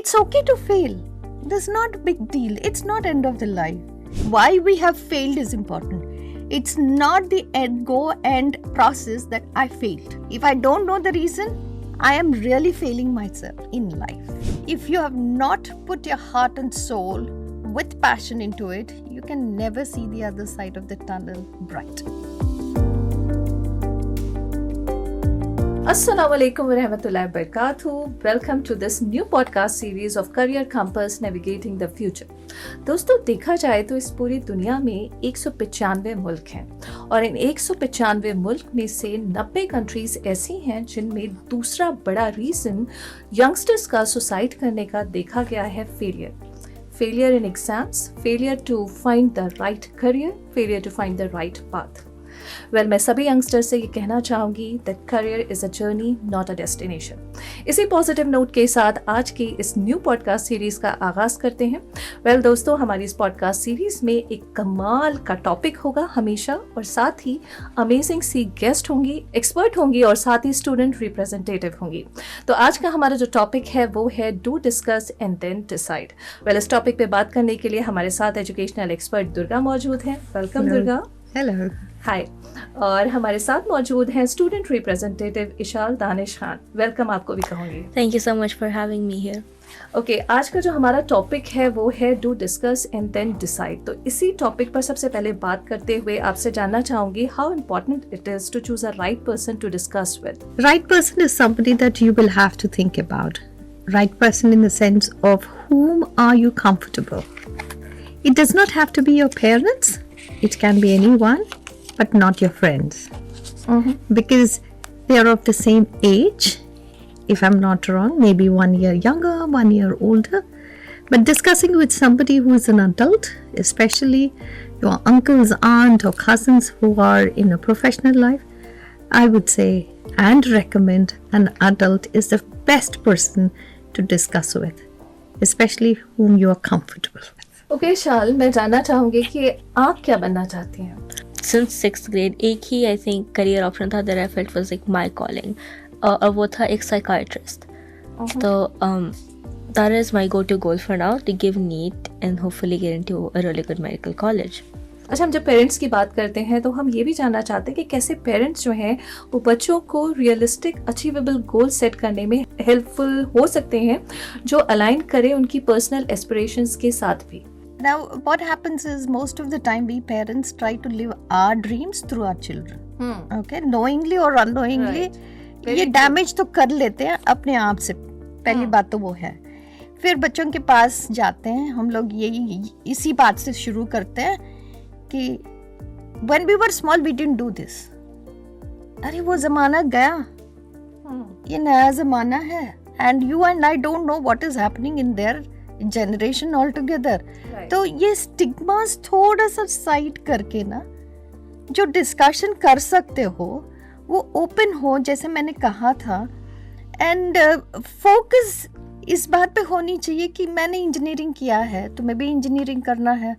It's okay to fail. There's not a big deal. It's not end of the life. Why we have failed is important. It's not the end process that I failed. If I don't know the reason, I am really failing myself in life. If you have not put your heart and soul with passion into it, you can never see the other side of the tunnel bright. Assalamu alaikum wa rahmatullahi wa barakatuh. Welcome to this new podcast series of Career Compass Navigating the Future. दोस्तों, देखा जाए तो इस पूरी दुनिया में 195 मुल्क हैं और इन 195 मुल्क में से 90 कंट्रीज ऐसी हैं जिनमें दूसरा बड़ा रीज़न यंगस्टर्स का सुसाइड करने का देखा गया है failure in exams, failure to find the right career, failure to find the right path. मैं सभी यंगस्टर्स से ये कहना चाहूँगी that career is a journey not a destination. इसी पॉजिटिव नोट के साथ आज की इस न्यू पॉडकास्ट सीरीज़ का आगाज़ करते हैं। दोस्तों, हमारी इस पॉडकास्ट सीरीज़ में एक कमाल का टॉपिक होगा हमेशा, और साथ ही अमेजिंग सी गेस्ट होंगी, एक्सपर्ट होंगी और साथ ही स्टूडेंट रिप्रेजेंटेटिव होंगी। तो आज का हमारा जो टॉपिक है वो है do discuss and then decide. इस टॉपिक पे बात करने के लिए हमारे साथ एजुकेशनल एक्सपर्ट दुर्गा मौजूद हैं। वेलकम दुर्गा। हेलो। हाय। और हमारे साथ मौजूद हैं student representative Ishal Danish Khan. Welcome आपको भी कहूँगी। Thank you so much for having me here. Okay, आज का जो हमारा टॉपिक है वो है do discuss and then decide. तो इसी टॉपिक पर सबसे पहले बात करते हुए आपसे जानना चाहूँगी how important it is to choose a right person to discuss with. Right person is somebody that you will have to think about. Right person in the sense of whom are you comfortable. It does not have to be your parents. It can be anyone, but not your friends. Because they are of the same age, if I'm not wrong, maybe 1 year younger, 1 year older. But discussing with somebody who is an adult, especially your uncles, aunt or cousins who are in a professional life, I would say and recommend an adult is the best person to discuss with, especially whom you are comfortable with. Okay शाल, मैं जानना चाहूँगी कि आप क्या बनना चाहती हैं? सिंस 6th ग्रेड एक ही आई थिंक करियर ऑप्शन था that I felt was like my calling, और वो था एक साइकाइट्रिस्ट। तो that is my go to goal for now, to give NEET and hopefully get into a really good medical college. अच्छा, हम जब parents की बात करते हैं तो हम ये भी जानना चाहते हैं कि कैसे पेरेंट्स जो हैं वो बच्चों को रियलिस्टिक अचीवेबल गोल सेट करने में हेल्पफुल हो सकते हैं, जो अलाइन करे उनकी पर्सनल एस्पिरेशंस के साथ भी। Now, what happens is most of the time we parents try to live our dreams through our children. Okay, knowingly or unknowingly, ये डैमेज तो कर लेते हैं अपने आप से। पहली बात तो वो है। फिर बच्चों के पास जाते हैं हम लोग, यही इसी बात से शुरू करते हैं कि when we were small we didn't do this. अरे वो जमाना गया, ये नया जमाना है, and you and I don't know what is happening in their generation all together. तो ये स्टिग्मास थोड़ा सा साइड करके ना जो डिस्कशन कर सकते हो वो ओपन हो, जैसे मैंने कहा था। एंड फोकस इस बात पे होनी चाहिए कि मैंने इंजीनियरिंग किया है, तुम्हें भी इंजीनियरिंग करना है।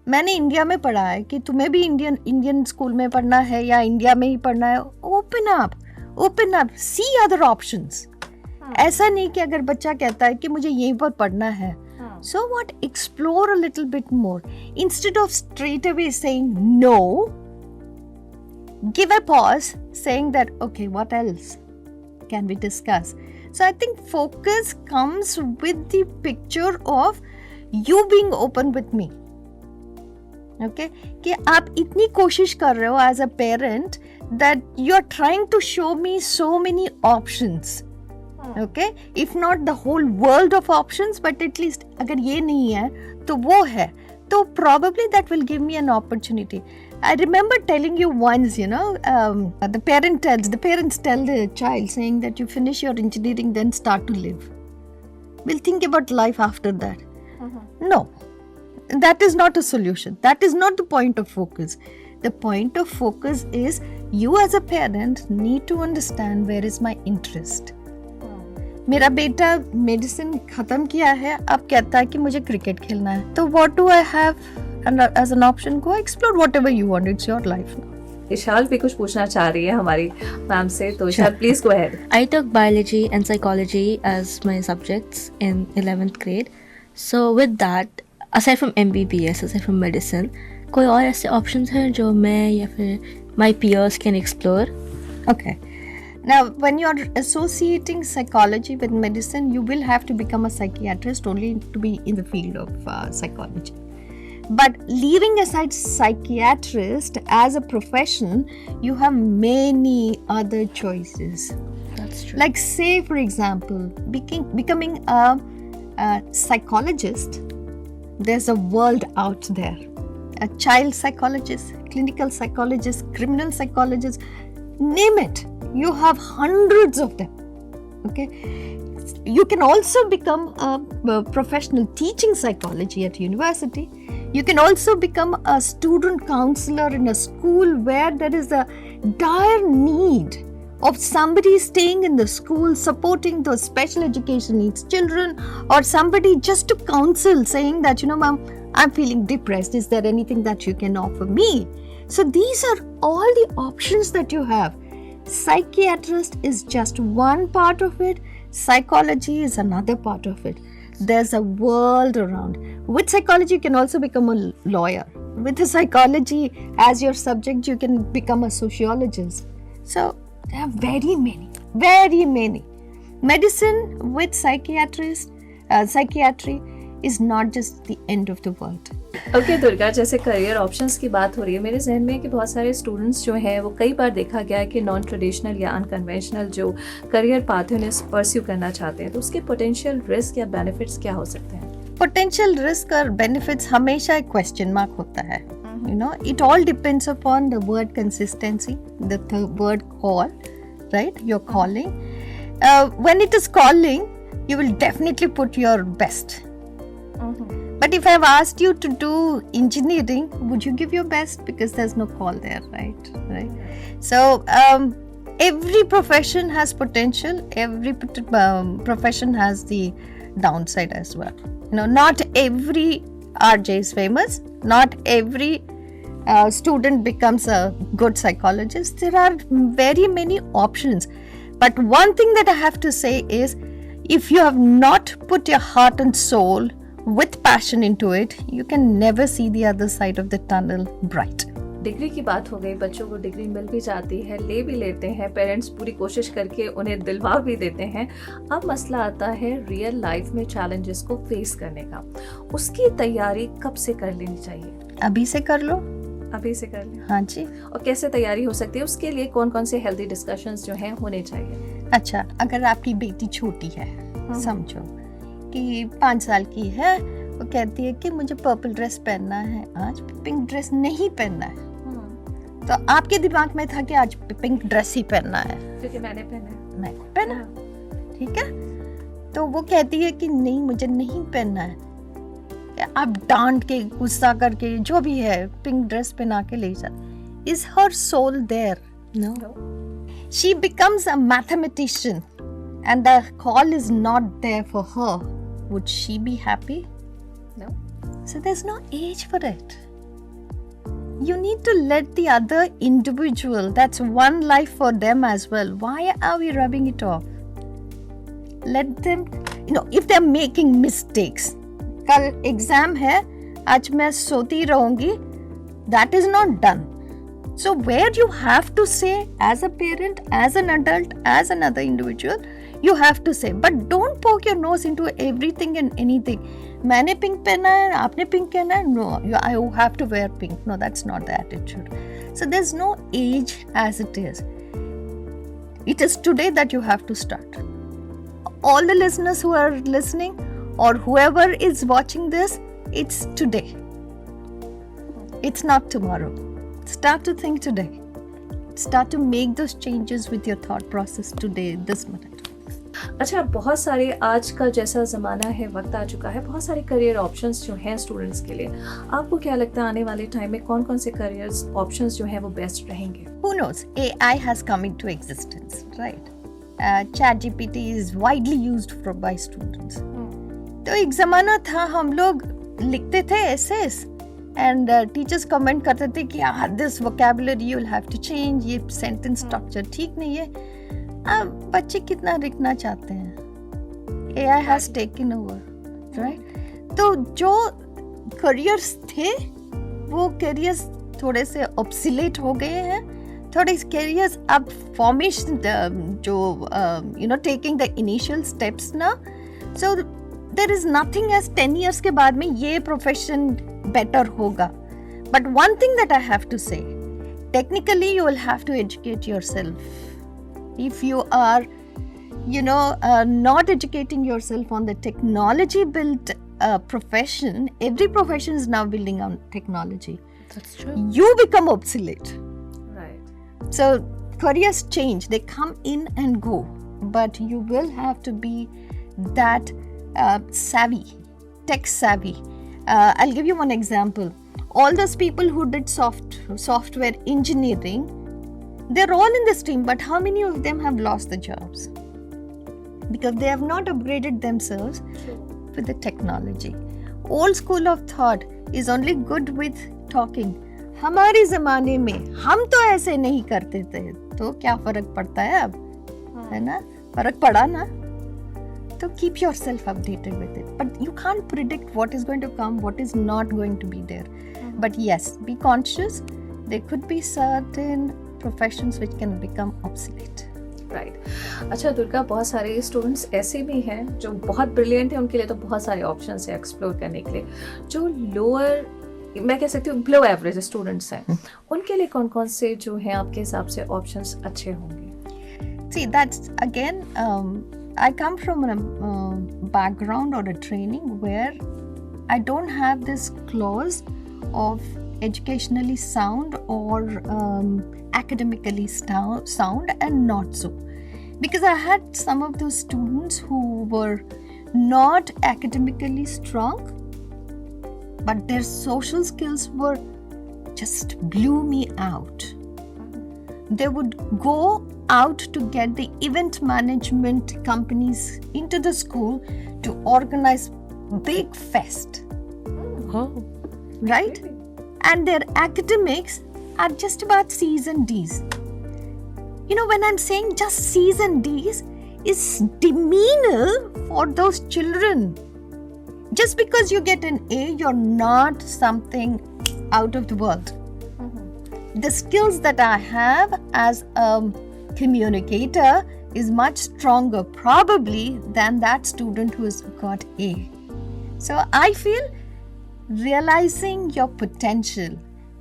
मैंने इंडिया में पढ़ा है कि तुम्हें भी इंडियन स्कूल में पढ़ना है या इंडिया में ही पढ़ना है। ओपन अप, सी अदर ऑप्शंस। ऐसा नहीं कि अगर बच्चा कहता है कि मुझे यहीं पर पढ़ना है, so what, explore a little bit more instead of straight away saying no. Give a pause, saying that okay, what else can we discuss? So I think focus comes with the picture of you being open with me. Okay, कि आप इतनी कोशिश कर रहे हो as a parent that you are trying to show me so many options. Okay, if not the whole world of options, but at least अगर ये नहीं है तो वो है, तो probably that will give me an opportunity. I remember telling you once, you know, the parents tell the child saying that you finish your engineering then start to live. We'll think about life after that. No, that is not a solution. That is not the point of focus. The point of focus is you as a parent need to understand where is my interest. मेरा बेटा medicine खत्म किया है, अब कहता है कि मुझे क्रिकेट खेलना है, तो what do I have as an option? Go explore whatever you want, it's your life. Ishal भी कुछ पूछना चाह रही है हमारी मैम से, तो Ishal please go ahead. I took biology and psychology as my subjects in 11th grade. So with that, aside from MBBS, aside from medicine, कोई और ऐसे options हैं जो मैं या फिर my peers can explore? Okay. Now, when you're associating psychology with medicine, you will have to become a psychiatrist only to be in the field of psychology. But leaving aside psychiatrist as a profession, you have many other choices. That's true. Like, say, for example, becoming a psychologist, there's a world out there. A child psychologist, clinical psychologist, criminal psychologist, name it. You have hundreds of them. Okay. You can also become a professional teaching psychology at university. You can also become a student counselor in a school where there is a dire need of somebody staying in the school, supporting those special education needs children, or somebody just to counsel, saying that, ma'am, I'm feeling depressed. Is there anything that you can offer me? So these are all the options that you have. Psychiatrist is just one part of it. Psychology is another part of it. There's a world around. With psychology, you can also become a lawyer. With the psychology as your subject, you can become a sociologist. So there are very many. Medicine with psychiatry is not just the end of the world. Okay Durga, जैसे career options की बात हो रही है, मेरे जहन में कि बहुत सारे स्टूडेंट्स जो हैं वो कई बार देखा गया है कि नॉन ट्रेडिशनल या अनकन्वेंशनल जो करियर पाथ है उन्हें परस्यू करना चाहते हैं, तो उसके पोटेंशियल रिस्क या बेनिफिट्स क्या हो सकते हैं? पोटेंशियल रिस्क और बेनिफिट्स हमेशा एक क्वेश्चन मार्क होता है. It all depends upon the word consistency, the word call, right? You're calling. When it is calling, you will definitely put your best. But if I've asked you to do engineering, would you give your best? Because there's no call there, right? So every profession has potential. Every profession has the downside as well. Not every RJ is famous. Not every student becomes a good psychologist. There are very many options. But one thing that I have to say is, if you have not put your heart and soul with passion into it, you can never see the other side of the tunnel bright. Degree की बात हो गई, बच्चों को degree मिल भी जाती है, ले भी लेते हैं, पेरेंट्स पूरी कोशिश करके उन्हें दिलवा भी देते हैं. अब मसला आता है रियल लाइफ में चैलेंजेस को फेस करने का. उसकी तैयारी कब से कर लेनी चाहिए? अभी से कर लो. अभी से कर लें. हाँ जी. और कैसे तैयारी हो सकती है? उसके लिए कौन कौन से हेल्दी डिस्कशंस जो हैं होने चाहिए? अच्छा, अगर आपकी बेटी छोटी है, समझो कि 5 साल की है, वो कहती है कि मुझे पर्पल ड्रेस पहनना है, आज पिंक ड्रेस नहीं पहनना है, तो आपके दिमाग में था कि आज पिंक ड्रेस ही पहनना है क्योंकि मैंने पहना, ठीक है? तो वो कहती है कि नहीं, मुझे नहीं पहनना है. आप डांट के, गुस्सा करके, जो भी है, पिंक ड्रेस पहना के ले जा. Is her soul there? No. She becomes a mathematician and the call is not there for her. Would she be happy? No. So there's no age for it. You need to let the other individual, that's one life for them as well. Why are we rubbing it off? Let them, if they're making mistakes. कल exam है, आज मैं सोती रहूंगी, that is not done. So where you have to say, as a parent, as an adult, as another individual, you have to say, but don't poke your nose into everything and anything. मैंने pink पहना है, आपने pink पहना है, no, I have to wear pink. No, that's not the attitude. So there's no age as it is. It is today that you have to start. All the listeners who are listening, or whoever is watching this, it's today. It's not tomorrow. Start to think today. Start to make those changes with your thought process today, this minute. अच्छा, बहुत सारे आज का जैसा ज़माना है, वक्त आ चुका है, बहुत सारे करियर ऑप्शंस जो हैं स्टूडेंट्स के लिए. आपको क्या लगता है आने वाले टाइम में कौन कौन से करियर ऑप्शंस जो हैं वो बेस्ट रहेंगे? Who knows? AI has come into existence, right? ChatGPT is widely used by students. तो एक ज़माना था हम लोग लिखते थे एसेस, एंड टीचर्स कमेंट करते थे कि this vocabulary you will have to change, ये सेंटेंस स्ट्रक्चर ठीक नहीं है. अब बच्चे कितना लिखना चाहते हैं, AI has taken over, right. तो जो करियर्स थे वो करियर्स थोड़े से ऑब्सोलेट हो गए हैं. थोड़े करियर्स अब फॉर्मेशन जो you know taking the initial steps ना, so there is nothing as 10 years के बाद में ये प्रोफेशन बेटर होगा. But one thing that I have to say, technically you will have to educate yourself. If you are not educating yourself on the technology built profession, every profession is now building on technology. That's true. You become obsolete. Right. So careers change, they come in and go, but you will have to be that savvy, tech savvy. I'll give you one example. All those people who did software engineering, they're all in the stream, but how many of them have lost the jobs? Because they have not upgraded themselves with the technology. Old school of thought is only good with talking. हमारे ज़माने में हम तो ऐसे नहीं करते थे, तो क्या फर्क पड़ता है अब, है ना? फर्क पड़ा ना? तो keep yourself updated with it. But you can't predict what is going to come, what is not going to be there. But yes, be conscious. There could be certain professions which can become obsolete. Right. अच्छा दुर्गा, बहुत सारे students ऐसे भी हैं जो बहुत brilliant हैं, उनके लिए तो बहुत सारे ऑप्शंस हैं एक्सप्लोर करने के लिए. जो लोअर, मैं कह सकती हूँ बिलो एवरेज स्टूडेंट्स हैं, उनके लिए कौन कौन से जो हैं आपके हिसाब से ऑप्शंस अच्छे होंगे? See, that's again, I come from a background or a training where I don't have this clause of educationally sound or academically sound and not so. Because I had some of those students who were not academically strong, but their social skills were just blew me out. They would go out to get the event management companies into the school to organize big fest. Oh. Right? And their academics are just about C's and D's. You know, when I'm saying just C's and D's, is demeanor for those children. Just because you get an A, you're not something out of the world. The skills that I have as a communicator is much stronger probably than that student who has got A. So I feel realizing your potential,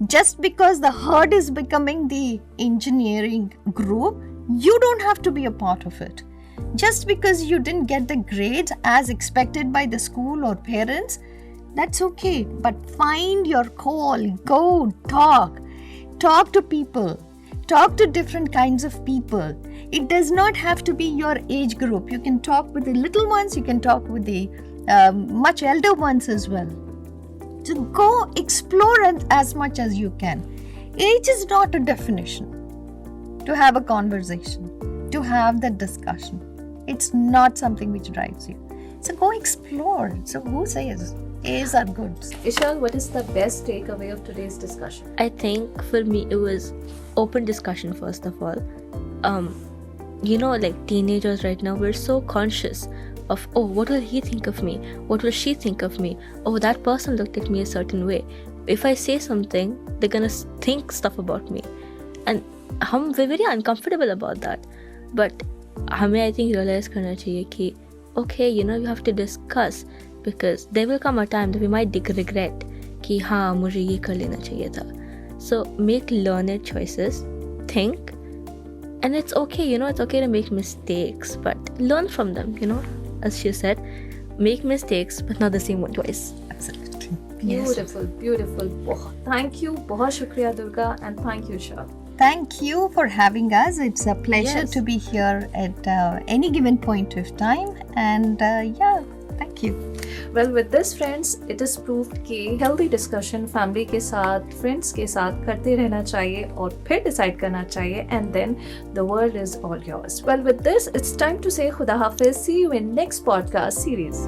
just because the herd is becoming the engineering group, you don't have to be a part of it. Just because you didn't get the grades as expected by the school or parents, that's okay. But find your call, go talk to people, talk to different kinds of people. It does not have to be your age group. You can talk with the little ones, you can talk with the much elder ones as well. So go explore as much as you can. Age is not a definition to have a conversation, to have that discussion. It's not something which drives you. So go explore. So who says A's are good? Ishal, what is the best takeaway of today's discussion? I think for me it was open discussion first of all. You know, like teenagers right now, we're so conscious of, oh, what will he think of me? What will she think of me? Oh, that person looked at me a certain way. If I say something, they're gonna think stuff about me. And we're very uncomfortable about that. But हमें I think realize करना चाहिए कि okay, you know, you have to discuss, because there will come a time that we might regret कि हाँ मुझे ये कर लेना चाहिए था. So make learned choices, think, and it's okay, you know, it's okay to make mistakes, but learn from them, you know, as she said, make mistakes but not the same one twice. Absolutely. Beautiful, beautiful. Thank you, बहुत शुक्रिया Durga, and thank you Ishal. Thank you for having us. It's a pleasure Yes. to be here at any given point of time. And yeah, thank you. Well, with this friends, it is proved कि healthy discussion family के साथ, friends के साथ करते रहना चाहिए और फिर decide करना चाहिए, and then the world is all yours. Well, with this, it's time to say Khuda Hafiz. See you in next podcast series.